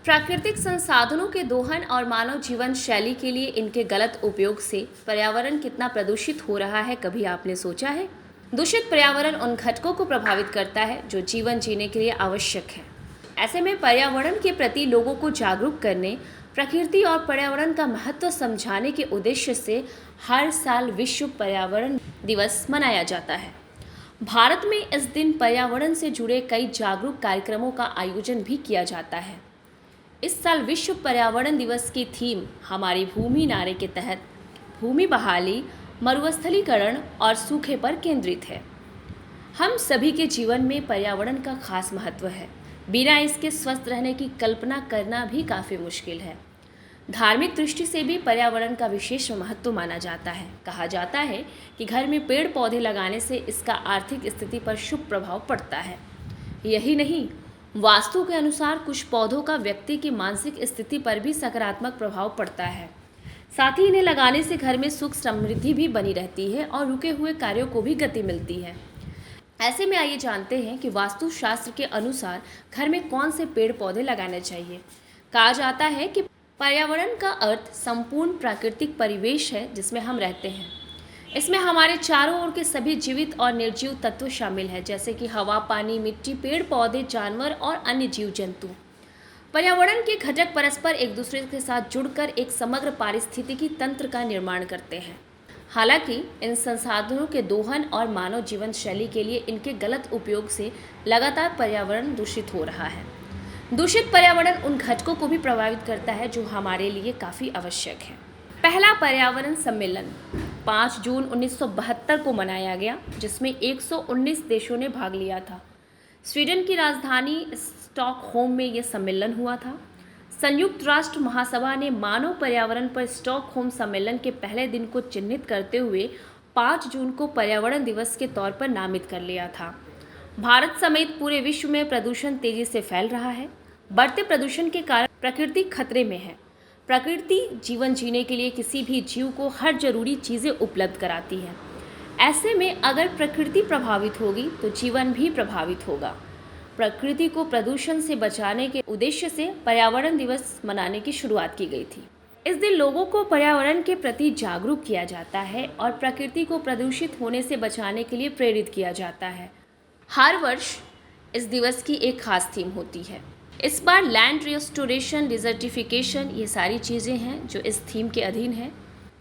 प्राकृतिक संसाधनों के दोहन और मानव जीवन शैली के लिए इनके गलत उपयोग से पर्यावरण कितना प्रदूषित हो रहा है, कभी आपने सोचा है? दूषित पर्यावरण उन घटकों को प्रभावित करता है जो जीवन जीने के लिए आवश्यक है। ऐसे में पर्यावरण के प्रति लोगों को जागरूक करने, प्रकृति और पर्यावरण का महत्व समझाने के उद्देश्य से हर साल विश्व पर्यावरण दिवस मनाया जाता है। भारत में इस दिन पर्यावरण से जुड़े कई जागरूक कार्यक्रमों का आयोजन भी किया जाता है। इस साल विश्व पर्यावरण दिवस की थीम हमारी भूमि नारे के तहत भूमि बहाली, मरुस्थलीकरण और सूखे पर केंद्रित है। हम सभी के जीवन में पर्यावरण का खास महत्व है। बिना इसके स्वस्थ रहने की कल्पना करना भी काफ़ी मुश्किल है। धार्मिक दृष्टि से भी पर्यावरण का विशेष महत्व माना जाता है। कहा जाता है कि घर में पेड़ पौधे लगाने से इसका आर्थिक स्थिति पर शुभ प्रभाव पड़ता है। यही नहीं, वास्तु के अनुसार कुछ पौधों का व्यक्ति की मानसिक स्थिति पर भी सकारात्मक प्रभाव पड़ता है। साथ ही इन्हें लगाने से घर में सुख समृद्धि भी बनी रहती है और रुके हुए कार्यों को भी गति मिलती है। ऐसे में आइए जानते हैं कि वास्तुशास्त्र के अनुसार घर में कौन से पेड़ पौधे लगाने चाहिए। कहा जाता है कि पर्यावरण का अर्थ संपूर्ण प्राकृतिक परिवेश है जिसमें हम रहते हैं। इसमें हमारे चारों ओर के सभी जीवित और निर्जीव तत्व शामिल हैं, जैसे कि हवा, पानी, मिट्टी, पेड़ पौधे, जानवर और अन्य जीव जंतु। पर्यावरण के घटक परस्पर एक दूसरे के साथ जुड़कर एक समग्र पारिस्थितिकी तंत्र का निर्माण करते हैं। हालांकि इन संसाधनों के दोहन और मानव जीवन शैली के लिए इनके गलत उपयोग से लगातार पर्यावरण दूषित हो रहा है। दूषित पर्यावरण उन घटकों को भी प्रभावित करता है जो हमारे लिए काफ़ी आवश्यक है। पहला पर्यावरण सम्मेलन 5 जून 1972 को मनाया गया, जिसमें 119 देशों ने भाग लिया था। स्वीडन की राजधानी स्टॉकहोम में यह सम्मेलन हुआ था। संयुक्त राष्ट्र महासभा ने मानव पर्यावरण पर स्टॉकहोम सम्मेलन के पहले दिन को चिन्हित करते हुए 5 जून को पर्यावरण दिवस के तौर पर नामित कर लिया था। भारत समेत पूरे विश्व में प्रदूषण तेजी से फैल रहा है। बढ़ते प्रदूषण के कारण प्रकृति खतरे में है। प्रकृति जीवन जीने के लिए किसी भी जीव को हर जरूरी चीज़ें उपलब्ध कराती है। ऐसे में अगर प्रकृति प्रभावित होगी तो जीवन भी प्रभावित होगा। प्रकृति को प्रदूषण से बचाने के उद्देश्य से पर्यावरण दिवस मनाने की शुरुआत की गई थी। इस दिन लोगों को पर्यावरण के प्रति जागरूक किया जाता है और प्रकृति को प्रदूषित होने से बचाने के लिए प्रेरित किया जाता है। हर वर्ष इस दिवस की एक खास थीम होती है। इस बार लैंड रिस्टोरेशन, डिजर्टिफिकेशन, ये सारी चीज़ें हैं जो इस थीम के अधीन है।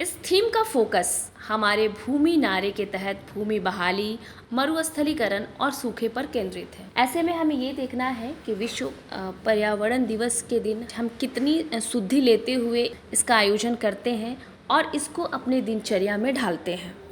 इस थीम का फोकस हमारे भूमि नारे के तहत भूमि बहाली, मरुस्थलीकरण और सूखे पर केंद्रित है। ऐसे में हमें ये देखना है कि विश्व पर्यावरण दिवस के दिन हम कितनी शुद्धि लेते हुए इसका आयोजन करते हैं और इसको अपने दिनचर्या में ढालते हैं।